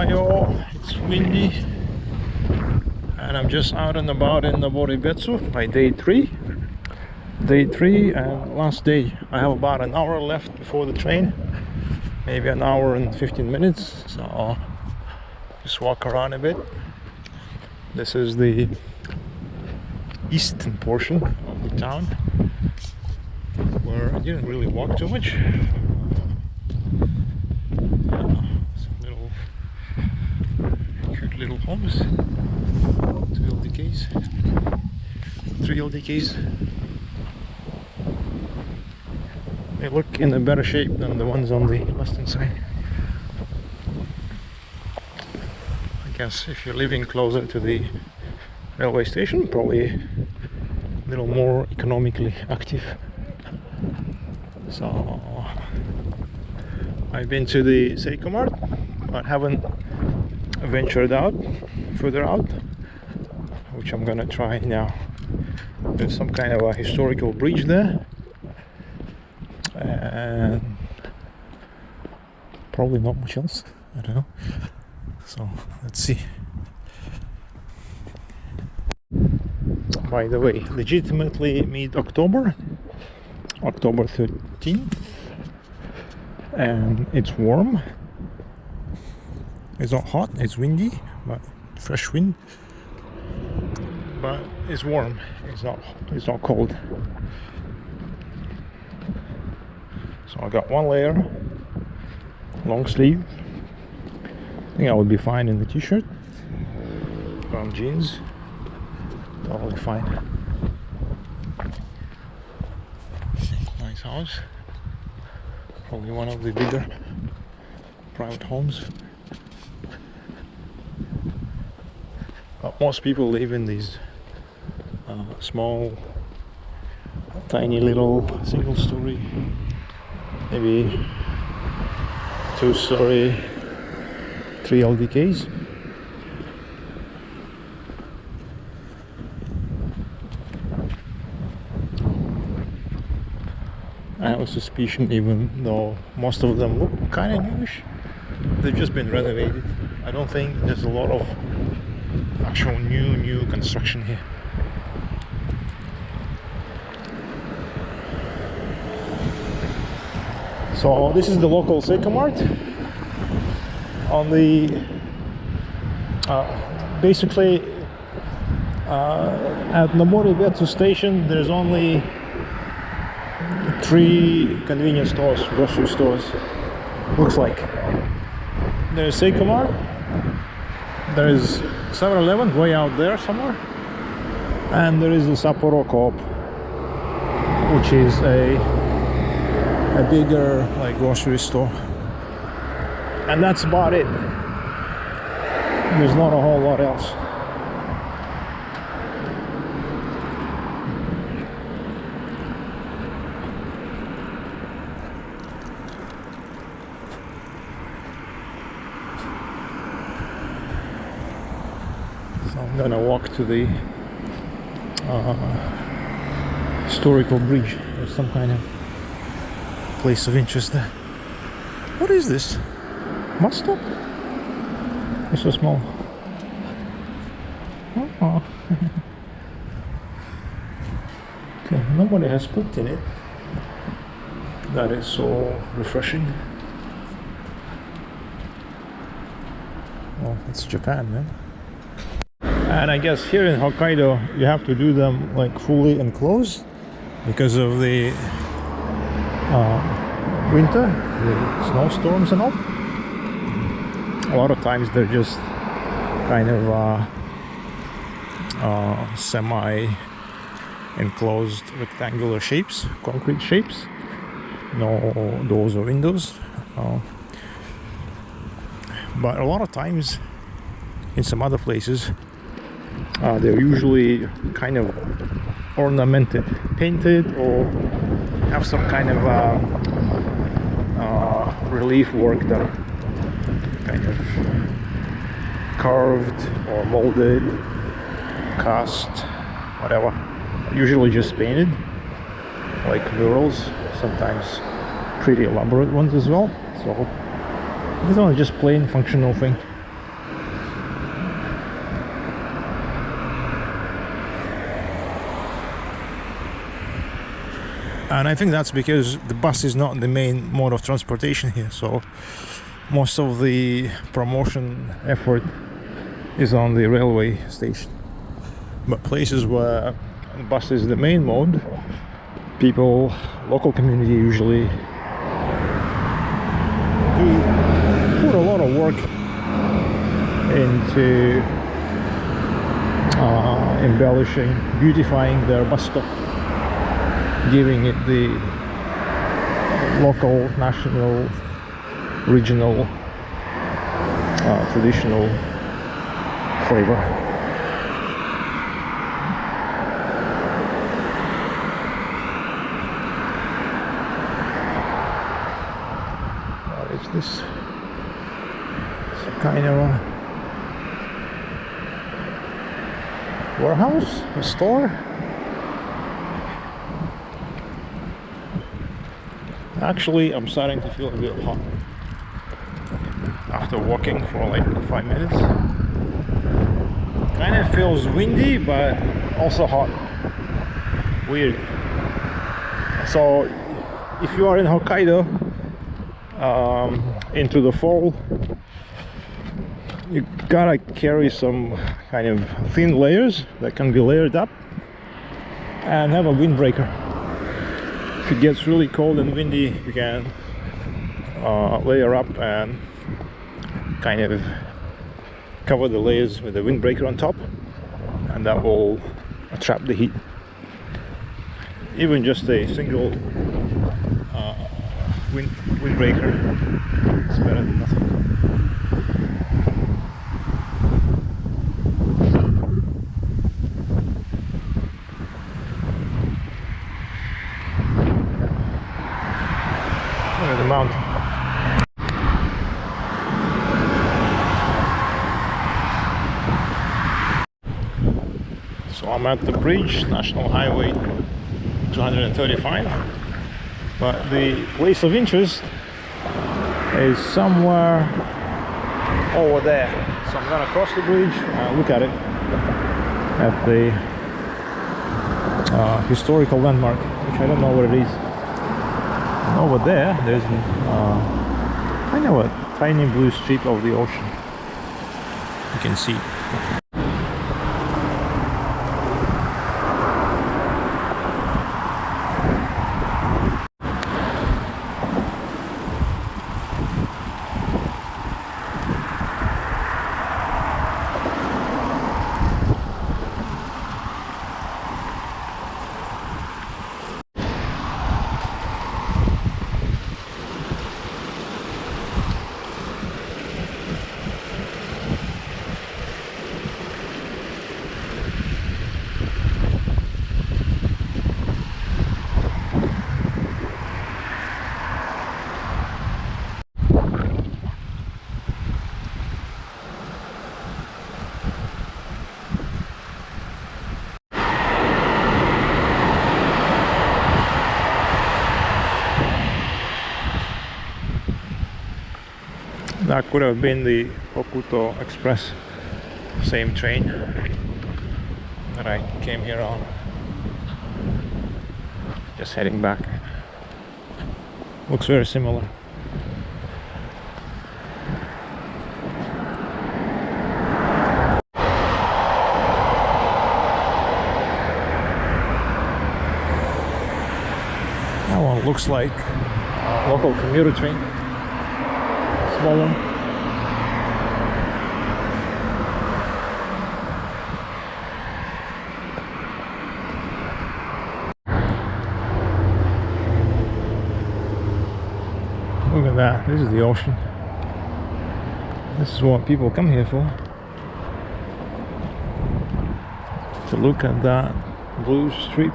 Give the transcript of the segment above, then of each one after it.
Ohio. It's windy, and I'm just out and about in Noboribetsu by day 3 and last day. I have about an hour left before the train, maybe an hour and 15 minutes, so I'll just walk around a bit. This is the eastern portion of the town, where I didn't really walk too much. Some little cute little homes, 2 LDKs, 3 LDKs. They look in a better shape than the ones on the western side. I guess if you're living closer to the railway station, probably a little more economically active. So I've been to the Seiko Mart, but haven't ventured out further out, which I'm gonna try now. There's some kind of a historical bridge there, and probably not much else. I don't know. So let's see. By the way, legitimately mid-October, October 13th, and it's warm. It's not hot, it's windy, but fresh wind. But it's warm. It's not cold. So I got 1 layer, long sleeve. I think I would be fine in the t-shirt. Brown jeans, totally fine. Nice house. Probably one of the bigger private homes. But most people live in these small, tiny little single-story, maybe 2-story, 3 LDKs. I have a suspicion, even though most of them look kind of newish, they've just been renovated. I don't think there's a lot of actual new construction here. So this is the local Seiko Mart. On the basically at Noboribetsu station, there's only 3 convenience stores, grocery stores. Looks like there's Seiko Mart, there's 7-Eleven way out there somewhere, and there is the Sapporo Co-op, which is a bigger like grocery store, and that's about it. There's not a whole lot else. So I'm gonna walk to the historical bridge. There's some kind of place of interest there. What is this? Bus stop? It's so small. Oh. Okay, nobody has cooked in it. That is so refreshing. Well, it's Japan, man. And I guess here in Hokkaido you have to do them like fully enclosed because of the winter, the snowstorms and all. A lot of times they're just kind of semi-enclosed rectangular shapes, concrete shapes, no doors or windows. But a lot of times in some other places they're usually kind of ornamented, painted, or have some kind of relief work done, kind of carved or molded, cast, whatever. Usually just painted, like murals, sometimes pretty elaborate ones as well. So this one is just plain functional thing. And I think that's because the bus is not the main mode of transportation here, so most of the promotion effort is on the railway station. But places where the bus is the main mode, people, local community usually do put a lot of work into embellishing, beautifying their bus stop, giving it the local, national, regional, traditional flavor. What is this? Some kind of a warehouse? A store? Actually, I'm starting to feel a bit hot after walking for like 5 minutes. Kind of feels windy, but also hot. Weird. So, if you are in Hokkaido into the fall, you gotta carry some kind of thin layers that can be layered up and have a windbreaker. If it gets really cold and windy, you can layer up and kind of cover the layers with a windbreaker on top, and that will trap the heat. Even just a single windbreaker is better than nothing. Look at the mountain. So I'm at the bridge, National Highway 235, but the place of interest is somewhere over there. So I'm gonna cross the bridge and look at it, at the historical landmark, which I don't know what it is. And over there, there's kind of a tiny blue strip of the ocean. You can see. That could have been the Hokuto Express, same train that I came here on. Just heading back. Looks very similar. That one looks like a local commuter train. Small one. Look at that, this is the ocean. This is what people come here for. To look at that blue strip.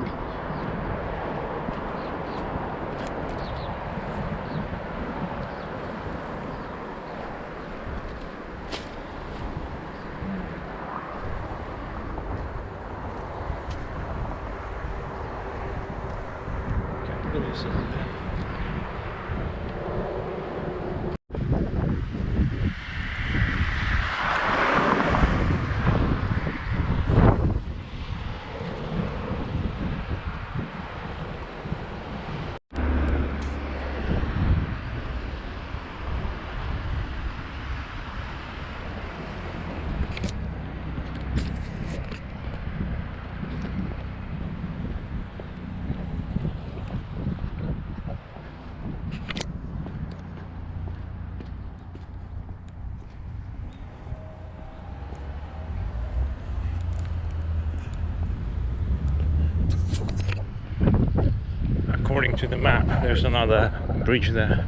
according to the map, there's another bridge there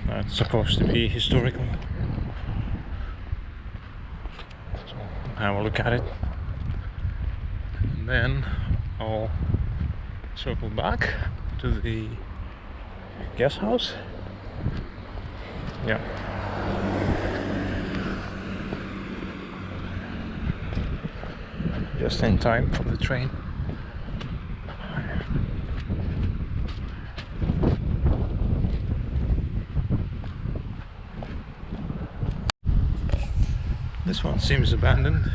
that's supposed to be historical. So have a look at it, and then I'll circle back to the guest house. Yeah. Just in time for the train. This one seems abandoned.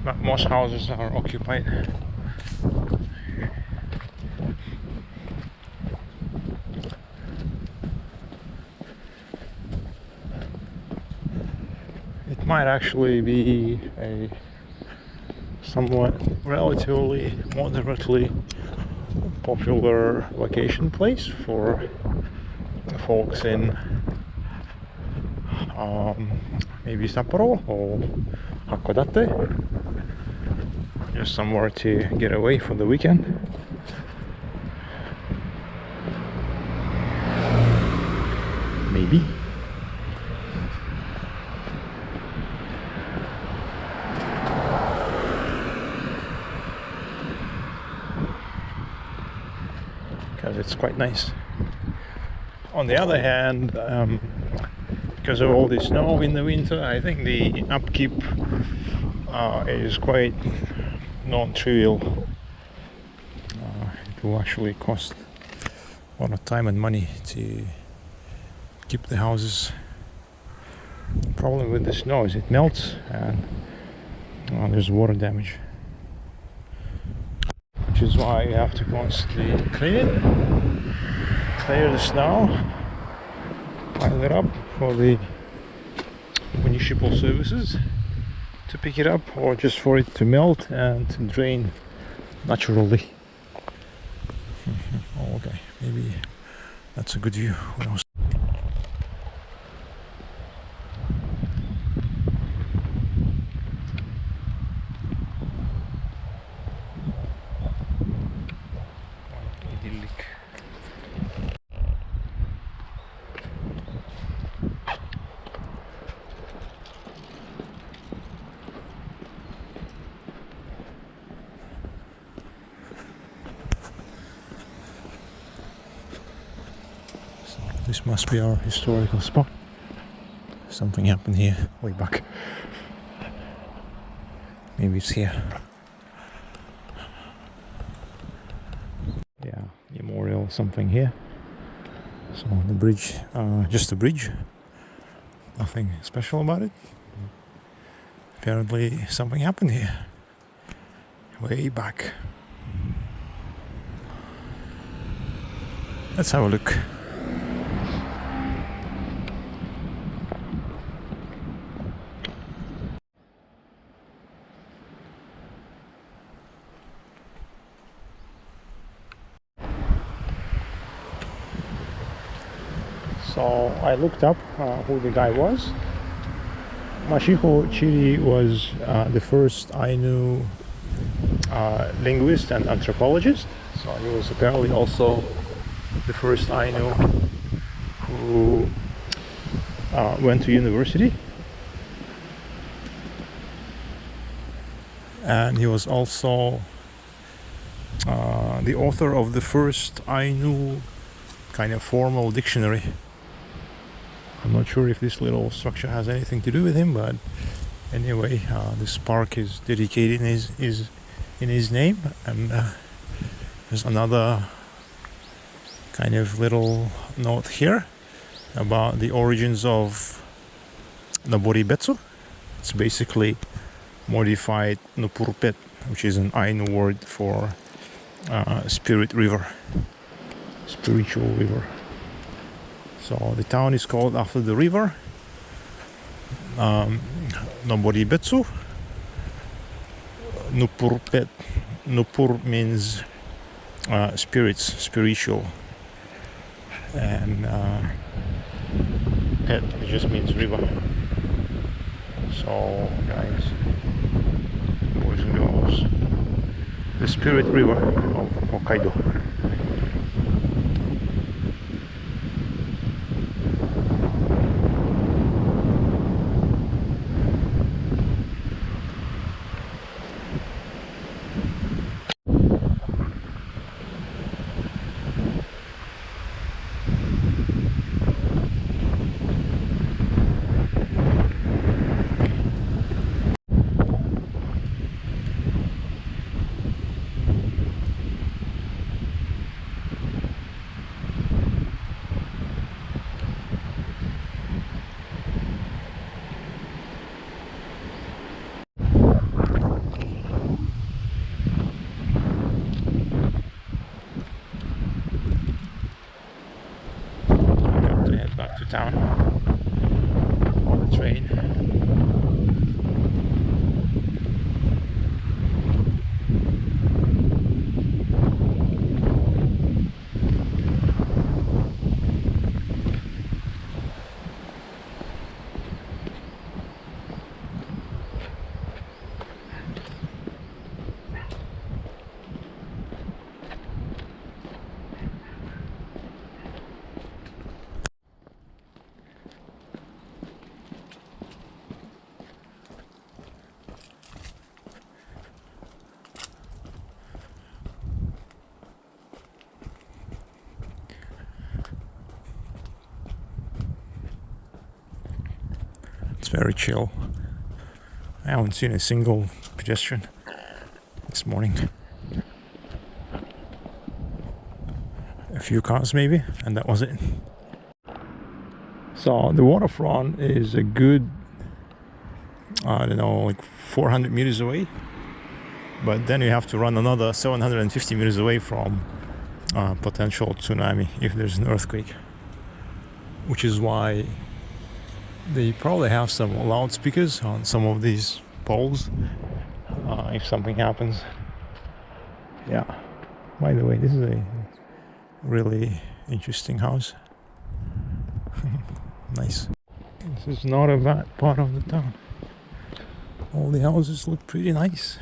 But most houses are occupied. It might actually be a somewhat relatively moderately popular vacation place for folks in maybe Sapporo or Hakodate, just somewhere to get away for the weekend. Maybe. Because it's quite nice. On the other hand, because of all the snow in the winter, I think the upkeep is quite non-trivial. It will actually cost a lot of time and money to keep the houses. The problem with the snow is it melts and there's water damage, which is why you have to constantly clean it, clear the snow, pile it up for the municipal services to pick it up, or just for it to melt and to drain naturally. Oh, okay, maybe that's a good view. What else? Idyllic. This must be our historical spot. Something happened here way back. Maybe it's here. Yeah, memorial something here. So the bridge, just a bridge. Nothing special about it. Apparently something happened here. Way back. Let's have a look. So I looked up who the guy was. Mashiho Chiri was the first Ainu linguist and anthropologist. So he was apparently also the first Ainu who went to university. And he was also the author of the first Ainu kind of formal dictionary. I'm not sure if this little structure has anything to do with him, but anyway, this park is dedicated in his name, and there's another kind of little note here about the origins of Noboribetsu. It's basically modified Nupurpet, which is an Ainu word for spirit river, spiritual river. So the town is called after the river, Noboribetsu. Nupurpet. Nupur means spirits, spiritual. And Pet, it just means river. So guys, boys and girls, the spirit river of Hokkaido. Back to town on the train. It's very chill. I haven't seen a single pedestrian this morning. A few cars maybe, and that was it. So the waterfront is a good, I don't know, like 400 meters away. But then you have to run another 750 meters away from potential tsunami if there's an earthquake. Which is why they probably have some loudspeakers on some of these poles if something happens. Yeah. By the way, this is a really interesting house. Nice. This is not a bad part of the town. All the houses look pretty nice.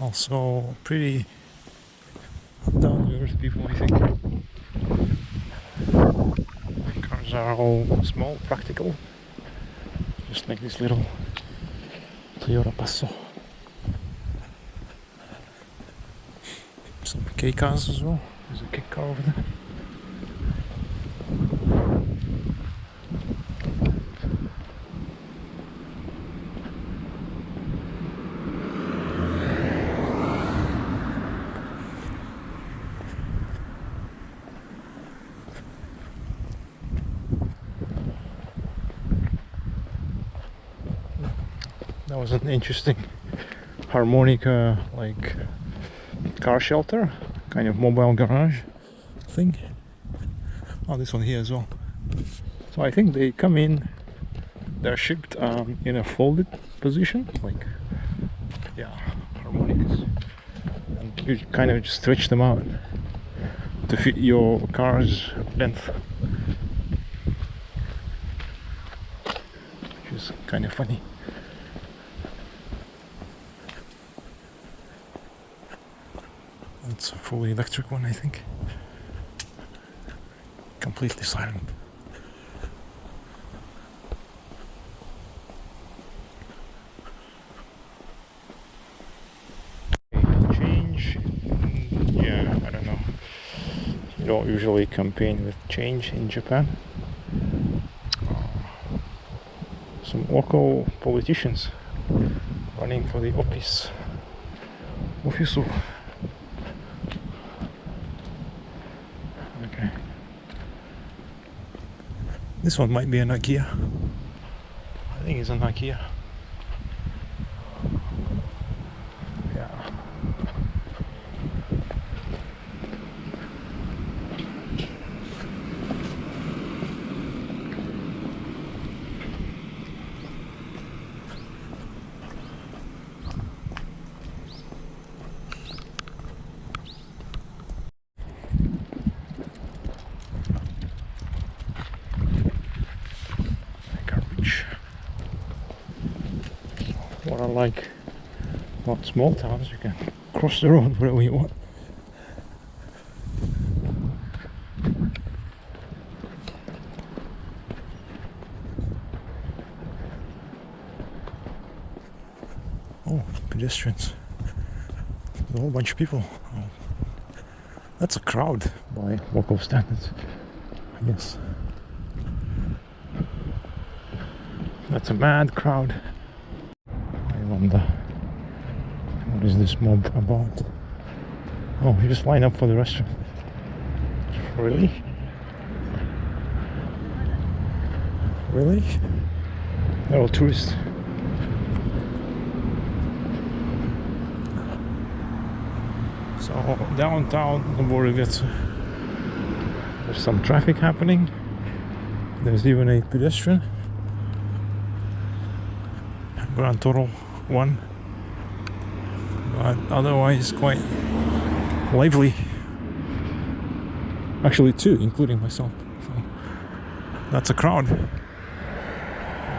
Also pretty down to earth people, I think. Cars are all small, practical, just like this little Toyota Passo. Some K cars as well. There's a K car over there. That was an interesting harmonica, like car shelter, kind of mobile garage thing. Oh, this one here as well. So I think they come in, they're shipped in a folded position, like, yeah, harmonicas. And you kind of just stretch them out to fit your car's length. Which is kind of funny. It's a fully electric one, I think. Completely silent. Change? Yeah, I don't know. You don't usually campaign with change in Japan. Some local politicians running for the office. Okay. This one might be an IKEA. I think it's an IKEA. Yeah. what I like about small towns, you can cross the road wherever you want. Oh, pedestrians. There's a whole bunch of people. Oh. That's a crowd by local standards, I guess. That's a mad crowd. I wonder, what is this mob about? Oh, you just line up for the restaurant. Really? Really? They're all tourists. So downtown Noboribetsu, there's some traffic happening. There's even a pedestrian. Grand total 1, but otherwise quite lively. Actually 2, including myself. So that's a crowd.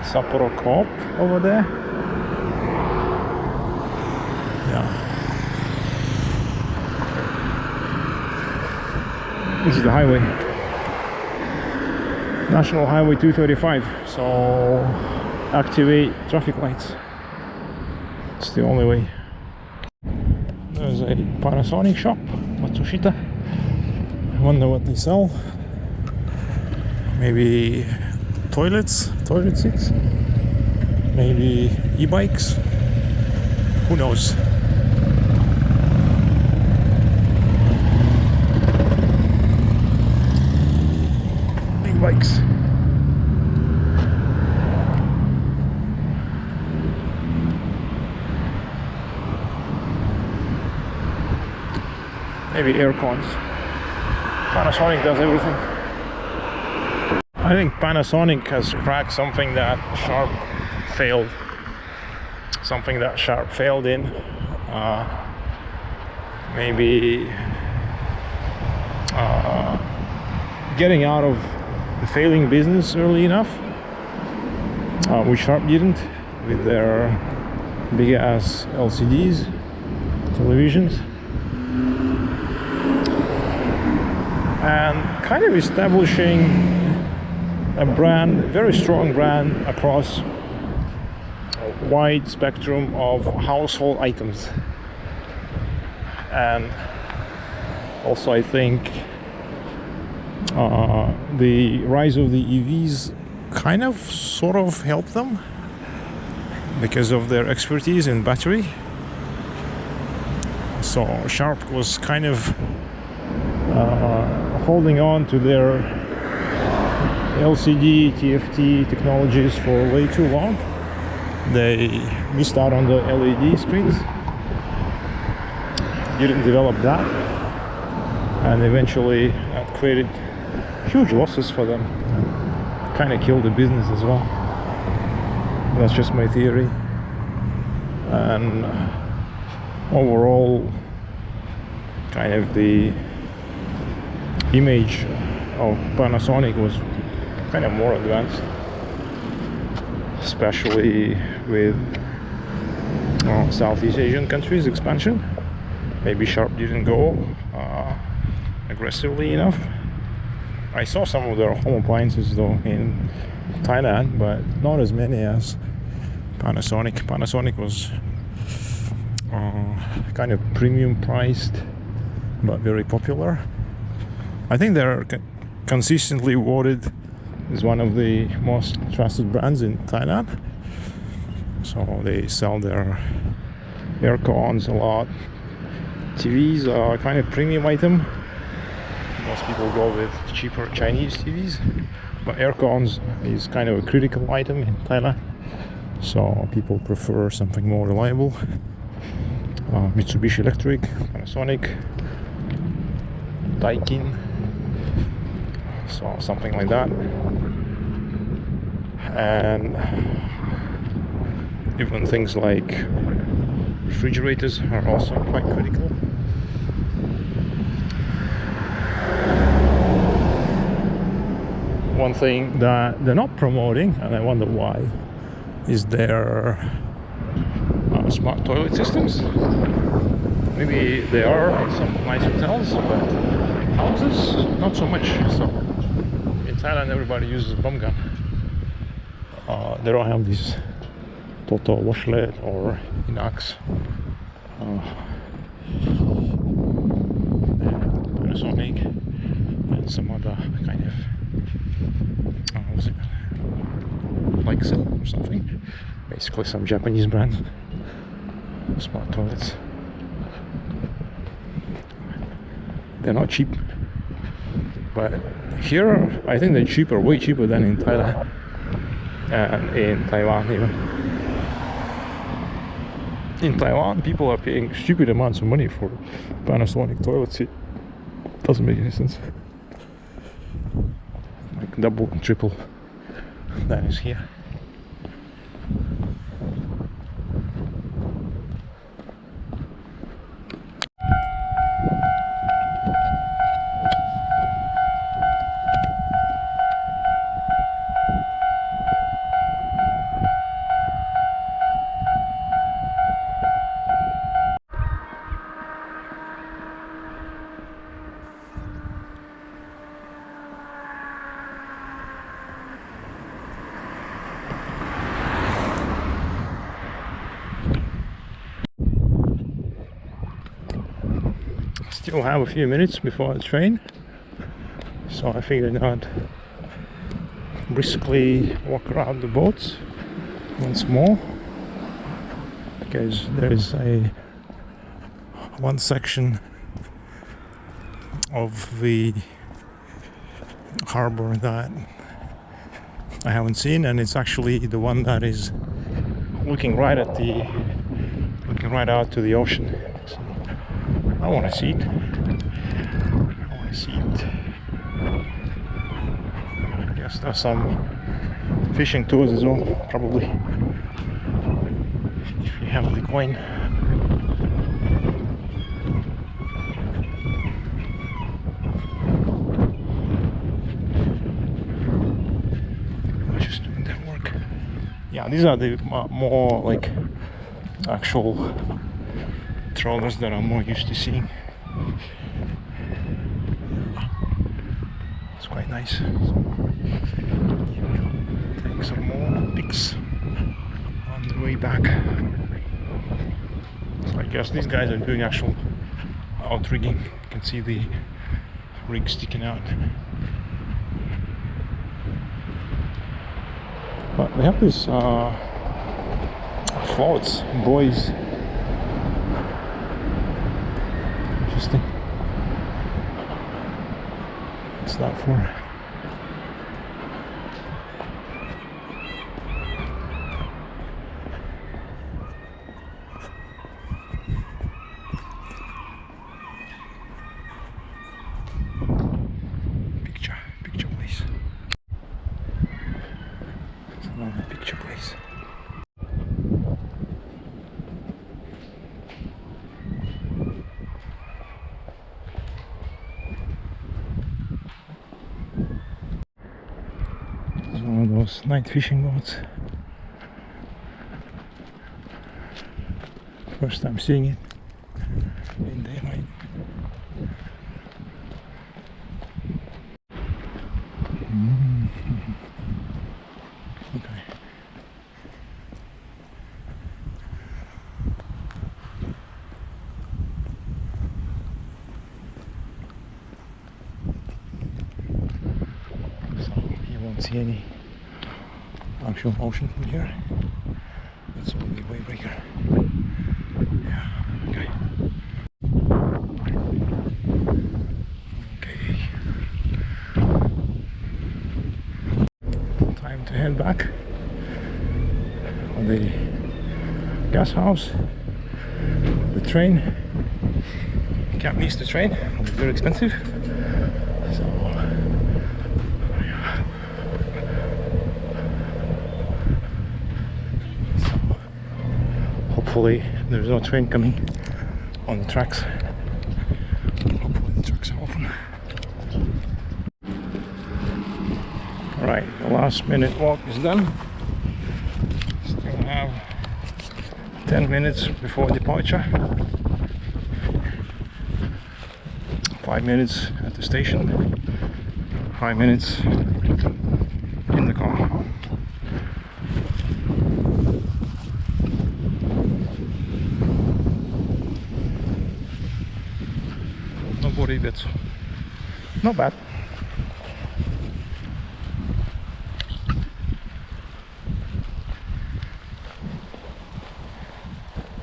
Sapporo Co-op over there. Yeah. This is the highway. National Highway 235. So activate traffic lights. It's the only way. There's a Panasonic shop, Matsushita. I wonder what they sell. Maybe toilet seats, maybe e-bikes. Who knows? Big bikes. Maybe air cons. Panasonic does everything. I think Panasonic has cracked something that Sharp failed. Something that Sharp failed in. Maybe getting out of the failing business early enough, which Sharp didn't, with their big ass LCDs, televisions. And kind of establishing a brand, a very strong brand across a wide spectrum of household items. And also I think the rise of the EVs kind of sort of helped them because of their expertise in battery. So Sharp was kind of holding on to their LCD, TFT technologies for way too long. They missed out on the LED screens, didn't develop that, and eventually that created huge losses for them. Kind of killed the business as well. That's just my theory. And overall, kind of the image of Panasonic was kind of more advanced, especially with Southeast Asian countries expansion. Maybe Sharp didn't go aggressively enough. I saw some of their home appliances though in Thailand, but not as many as Panasonic. Panasonic was kind of premium priced but very popular. I think they're consistently voted as one of the most trusted brands in Thailand. So they sell their air cons a lot. TVs are kind of premium item. Most people go with cheaper Chinese TVs, but air cons is kind of a critical item in Thailand. So people prefer something more reliable. Mitsubishi Electric, Panasonic, Daikin, so something like that. And even things like refrigerators are also quite critical. One thing that they're not promoting, and I wonder why, is their smart toilet systems. Maybe they are in some nice hotels, but houses, not so much. So in Thailand, everybody uses a bum gun. They don't have these Toto washlet or Inox. Panasonic and some other kind of what's it, Lexel or something. Basically some Japanese brand smart toilets. They're not cheap, but here I think they're cheaper, way cheaper than in Thailand and in Taiwan even. In Taiwan, people are paying stupid amounts of money for Panasonic toilets. It doesn't make any sense. Like double and triple that is here. Still have a few minutes before the train, so I figured I'd briskly walk around the boats once more, because there is one section of the harbor that I haven't seen, and it's actually the one that is looking right out to the ocean. So I want to see it. I guess there's some fishing tours as well, probably, if you have the coin. Just doing that work. Yeah, these are the more like actual trawlers that I'm more used to seeing. It's quite nice. So, take some more pics on the way back. So I guess these guys are doing actual outrigging. You can see the rig sticking out. But they have this floats, buoys. Interesting. What's that for? Picture place. It's another picture place. One of those night fishing boats. First time seeing it in daylight. Okay. So you won't see any actual ocean from here. It's only way bigger. Yeah, okay. Okay. Time to head back on the gas house. The train. Can't miss the train. It's very expensive. So hopefully there's no train coming on the tracks. Hopefully the tracks are open. Alright, the last minute walk is done. Still have 10 minutes before departure. 5 minutes at the station. 5 minutes in the car. Noboribetsu. Not bad.